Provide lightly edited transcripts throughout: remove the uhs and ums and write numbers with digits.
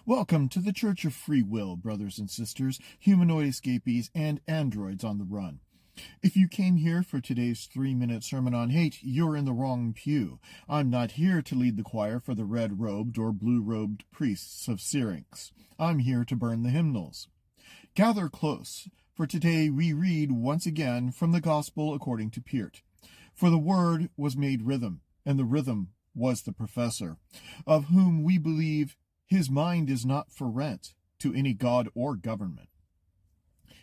Welcome to the Church of Free Will, brothers and sisters, humanoid escapees, and androids on the run. If you came here for today's 3-minute sermon on hate, you're in the wrong pew. I'm not here to lead the choir for the red-robed or blue-robed priests of Syrinx. I'm here to burn the hymnals. Gather close, for today we read once again from the Gospel according to Peart. For the Word was made rhythm, and the rhythm was the professor, of whom we believe his mind is not for rent to any god or government.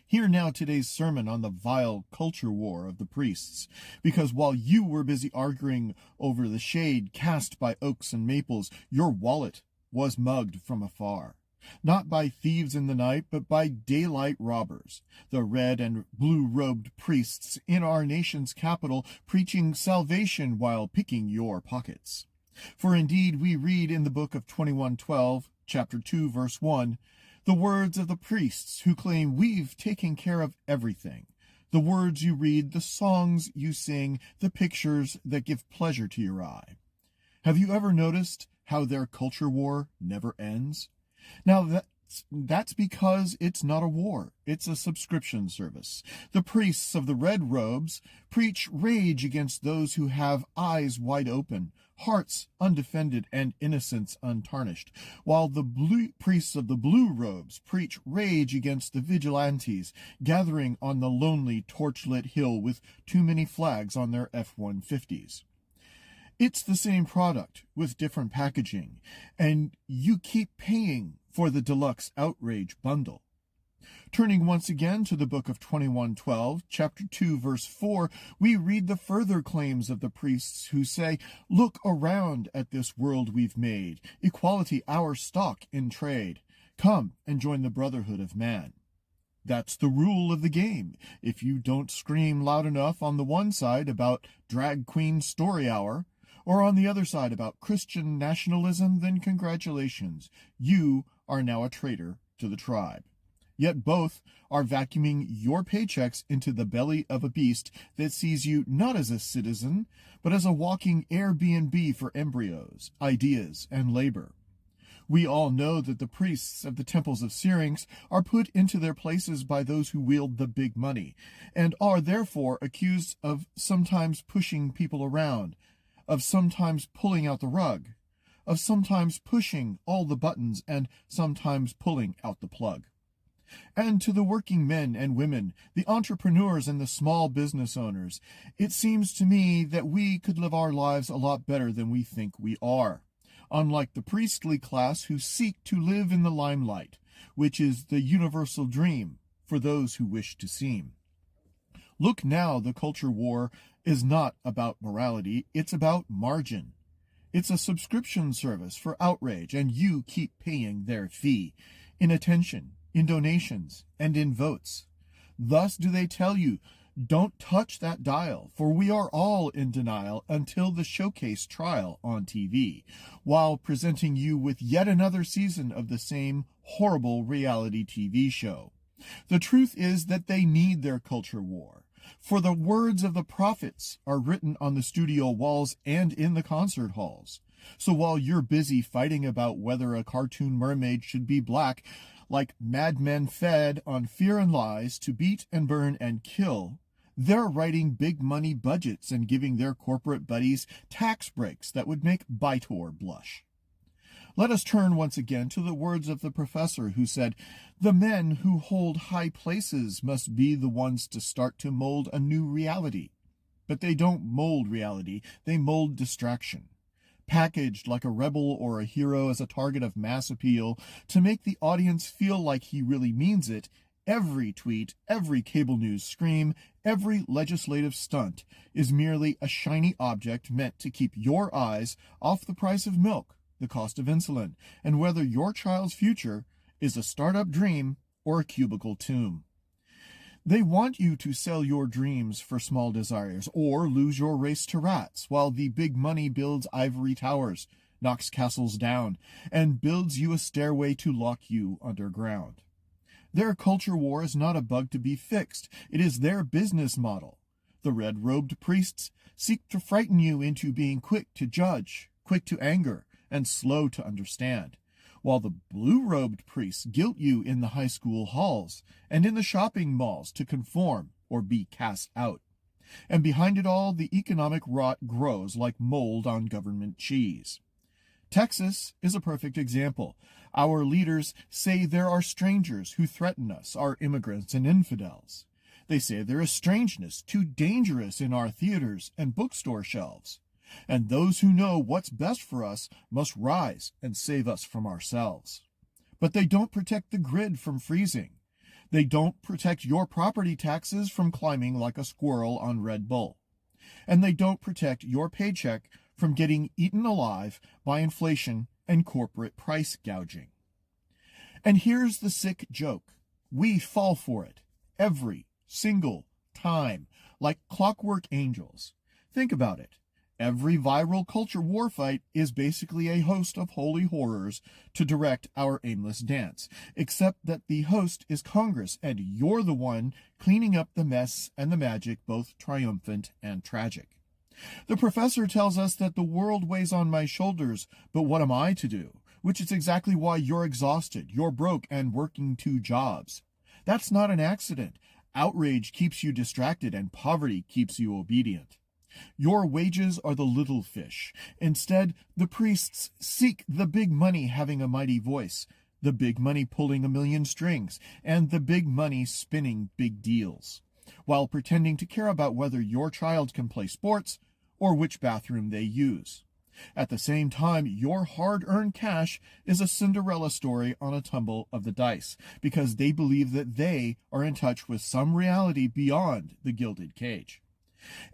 Hear now today's sermon on the vile culture war of the priests, because while you were busy arguing over the shade cast by oaks and maples, your wallet was mugged from afar. Not by thieves in the night, but by daylight robbers, the red and blue-robed priests in our nation's capital preaching salvation while picking your pockets. For indeed we read in the book of 21:12, chapter 2, verse 1, the words of the priests who claim we've taken care of everything, the words you read, the songs you sing, the pictures that give pleasure to your eye. Have you ever noticed how their culture war never ends? Now that's because it's not a war, it's a subscription service. The priests of the red robes preach rage against those who have eyes wide open, hearts undefended, and innocence untarnished, while the priests of the blue robes preach rage against the vigilantes gathering on the lonely torch-lit hill with too many flags on their F-150s. It's the same product with different packaging, and you keep paying for the deluxe outrage bundle. Turning once again to the book of 21:12, chapter 2, verse 4, we read the further claims of the priests who say, "Look around at this world we've made, equality our stock in trade. Come and join the brotherhood of man." That's the rule of the game. If you don't scream loud enough on the one side about drag queen story hour, or on the other side about Christian nationalism, then congratulations. You are now a traitor to the tribe. Yet both are vacuuming your paychecks into the belly of a beast that sees you not as a citizen, but as a walking Airbnb for embryos, ideas, and labor. We all know that the priests of the temples of Syrinx are put into their places by those who wield the big money, and are therefore accused of sometimes pushing people around, of sometimes pulling out the rug, of sometimes pushing all the buttons, and sometimes pulling out the plug. And to the working men and women, the entrepreneurs and the small business owners, it seems to me that we could live our lives a lot better than we think we are, unlike the priestly class who seek to live in the limelight, which is the universal dream for those who wish to seem. Look now, the culture war is not about morality, it's about margin. It's a subscription service for outrage, and you keep paying their fee in attention, in donations, and in votes. Thus do they tell you, don't touch that dial, for we are all in denial until the showcase trial on TV, while presenting you with yet another season of the same horrible reality TV show. The truth is that they need their culture war, for the words of the prophets are written on the studio walls and in the concert halls. So while you're busy fighting about whether a cartoon mermaid should be black, like madmen fed on fear and lies to beat and burn and kill, they're writing big money budgets and giving their corporate buddies tax breaks that would make Bytor blush. Let us turn once again to the words of the professor who said, "The men who hold high places must be the ones to start to mold a new reality." But they don't mold reality, they mold distraction. Packaged like a rebel or a hero as a target of mass appeal to make the audience feel like he really means it, every tweet, every cable news scream, every legislative stunt is merely a shiny object meant to keep your eyes off the price of milk, the cost of insulin, and whether your child's future is a startup dream or a cubicle tomb. They want you to sell your dreams for small desires or lose your race to rats, while the big money builds ivory towers, knocks castles down, and builds you a stairway to lock you underground. Their culture war is not a bug to be fixed. It is their business model. The red-robed priests seek to frighten you into being quick to judge, quick to anger, and slow to understand, while the blue-robed priests guilt you in the high school halls and in the shopping malls to conform or be cast out. And behind it all, the economic rot grows like mold on government cheese. Texas is a perfect example. Our leaders say there are strangers who threaten us, our immigrants and infidels. They say there is strangeness too dangerous in our theaters and bookstore shelves. And those who know what's best for us must rise and save us from ourselves. But they don't protect the grid from freezing. They don't protect your property taxes from climbing like a squirrel on Red Bull. And they don't protect your paycheck from getting eaten alive by inflation and corporate price gouging. And here's the sick joke. We fall for it every single time, like clockwork angels. Think about it. Every viral culture war fight is basically a host of holy horrors to direct our aimless dance, except that the host is Congress, and you're the one cleaning up the mess and the magic, both triumphant and tragic. The professor tells us that the world weighs on my shoulders, but what am I to do? Which is exactly why you're exhausted, you're broke, and working 2 jobs. That's not an accident. Outrage keeps you distracted, and poverty keeps you obedient. Your wages are the little fish. Instead, the priests seek the big money having a mighty voice, the big money pulling a million strings, and the big money spinning big deals, while pretending to care about whether your child can play sports or which bathroom they use. At the same time, your hard-earned cash is a Cinderella story on a tumble of the dice, because they believe that they are in touch with some reality beyond the gilded cage.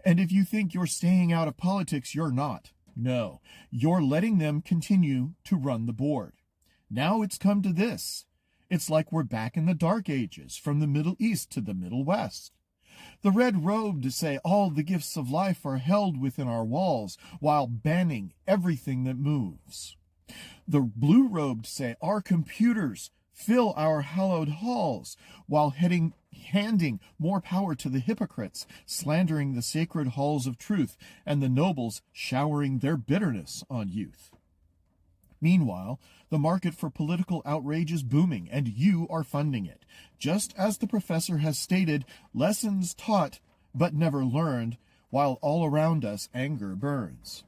And if you think you're staying out of politics, you're not. No, you're letting them continue to run the board. Now it's come to this. It's like we're back in the Dark Ages, from the Middle East to the Middle West. The red-robed say all the gifts of life are held within our walls, while banning everything that moves. The blue-robed say our computers fill our hallowed halls, while handing more power to the hypocrites, slandering the sacred halls of truth, and the nobles showering their bitterness on youth. Meanwhile, the market for political outrage is booming, and you are funding it. Just as the professor has stated, lessons taught but never learned, while all around us anger burns.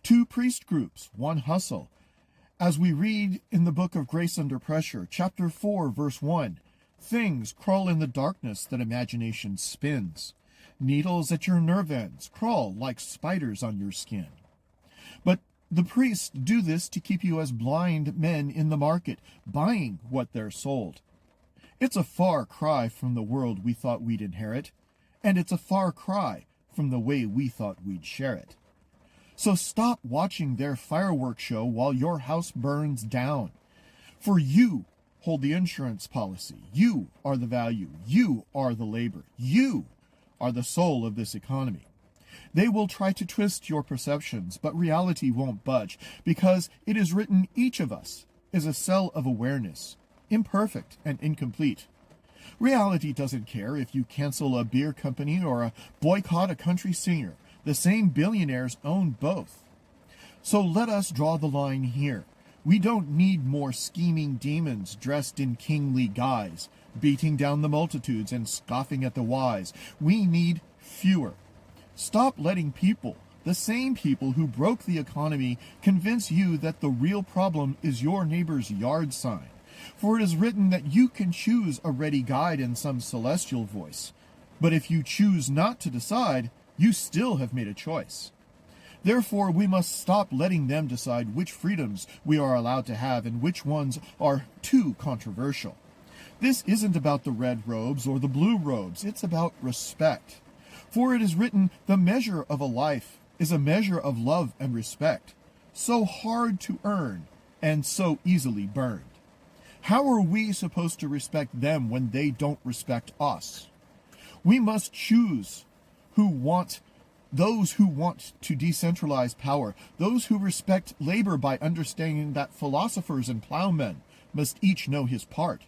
2 priest groups, 1 hustle. As we read in the book of Grace Under Pressure, chapter 4, verse 1, things crawl in the darkness that imagination spins. Needles at your nerve ends crawl like spiders on your skin. But the priests do this to keep you as blind men in the market, buying what they're sold. It's a far cry from the world we thought we'd inherit, and it's a far cry from the way we thought we'd share it. So stop watching their fireworks show while your house burns down. For you hold the insurance policy. You are the value. You are the labor. You are the soul of this economy. They will try to twist your perceptions, but reality won't budge, because it is written each of us is a cell of awareness, imperfect and incomplete. Reality doesn't care if you cancel a beer company or boycott a country singer. The same billionaires own both. So let us draw the line here. We don't need more scheming demons dressed in kingly guise, beating down the multitudes and scoffing at the wise. We need fewer. Stop letting people, the same people who broke the economy, convince you that the real problem is your neighbor's yard sign. For it is written that you can choose a ready guide in some celestial voice. But if you choose not to decide, you still have made a choice. Therefore, we must stop letting them decide which freedoms we are allowed to have and which ones are too controversial. This isn't about the red robes or the blue robes. It's about respect. For it is written, the measure of a life is a measure of love and respect, so hard to earn and so easily burned. How are we supposed to respect them when they don't respect us? We must choose those who want to decentralize power, those who respect labor by understanding that philosophers and plowmen must each know his part,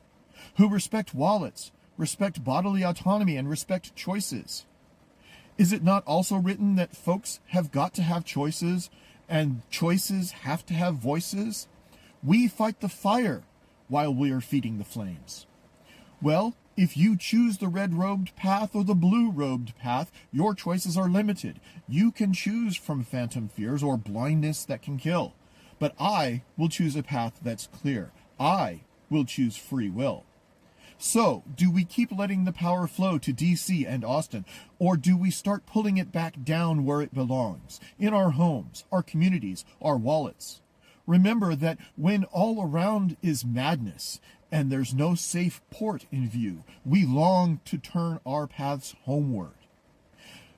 who respect wallets, respect bodily autonomy, and respect choices. Is it not also written that folks have got to have choices, and choices have to have voices? We fight the fire while we are feeding the flames. Well, if you choose the red-robed path or the blue-robed path, your choices are limited. You can choose from phantom fears or blindness that can kill. But I will choose a path that's clear. I will choose free will. So, do we keep letting the power flow to DC and Austin, or do we start pulling it back down where it belongs, in our homes, our communities, our wallets? Remember that when all around is madness, and there's no safe port in view, we long to turn our paths homeward.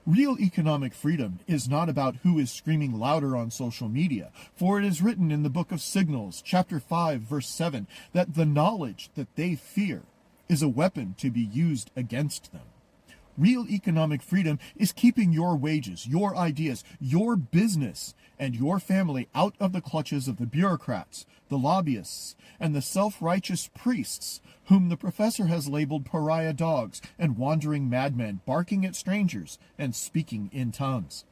Real economic freedom is not about who is screaming louder on social media, for it is written in the book of Signals, chapter 5, verse 7, that the knowledge that they fear is a weapon to be used against them. Real economic freedom is keeping your wages, your ideas, your business, and your family out of the clutches of the bureaucrats, the lobbyists, and the self-righteous priests whom the professor has labeled pariah dogs and wandering madmen barking at strangers and speaking in tongues.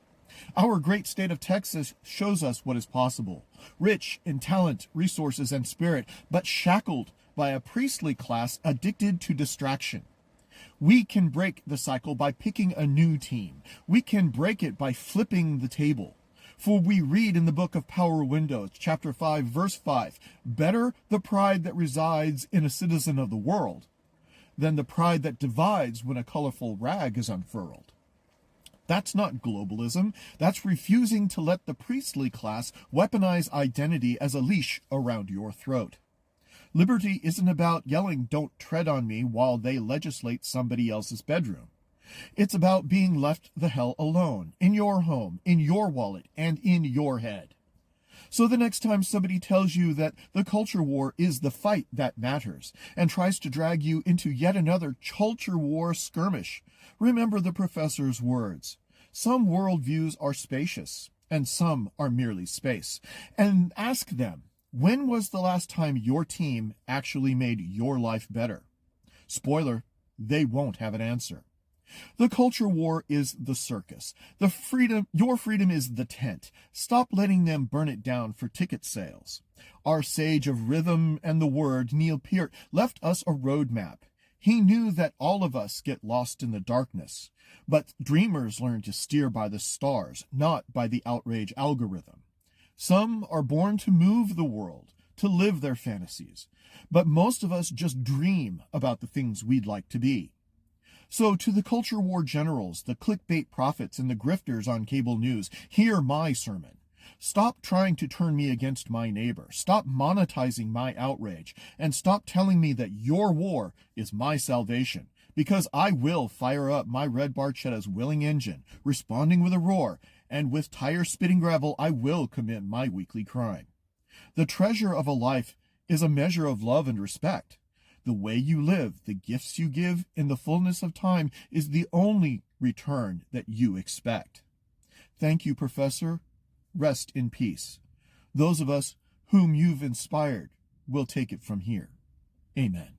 Our great state of Texas shows us what is possible, rich in talent, resources, and spirit, but shackled by a priestly class addicted to distraction. We can break the cycle by picking a new team. We can break it by flipping the table. For we read in the book of Power Windows, chapter 5, verse 5, better the pride that resides in a citizen of the world than the pride that divides when a colorful rag is unfurled. That's not globalism. That's refusing to let the priestly class weaponize identity as a leash around your throat. Liberty isn't about yelling, "Don't tread on me," while they legislate somebody else's bedroom. It's about being left the hell alone, in your home, in your wallet, and in your head. So the next time somebody tells you that the culture war is the fight that matters, and tries to drag you into yet another culture war skirmish, remember the professor's words. Some worldviews are spacious, and some are merely space. And ask them, when was the last time your team actually made your life better? Spoiler, they won't have an answer. The culture war is the circus. Your freedom is the tent. Stop letting them burn it down for ticket sales. Our sage of rhythm and the word, Neil Peart, left us a roadmap. He knew that all of us get lost in the darkness, but dreamers learn to steer by the stars, not by the outrage algorithm. Some are born to move the world, to live their fantasies, but most of us just dream about the things we'd like to be. So to the culture war generals, the clickbait prophets, and the grifters on cable news, hear my sermon. Stop trying to turn me against my neighbor. Stop monetizing my outrage, and stop telling me that your war is my salvation, because I will fire up my red Barchetta's willing engine, responding with a roar, and with tire spitting gravel I will commit my weekly crime. The treasure of a life is a measure of love and respect. The way you live, the gifts you give in the fullness of time is the only return that you expect. Thank you, Professor. Rest in peace. Those of us whom you've inspired will take it from here. Amen.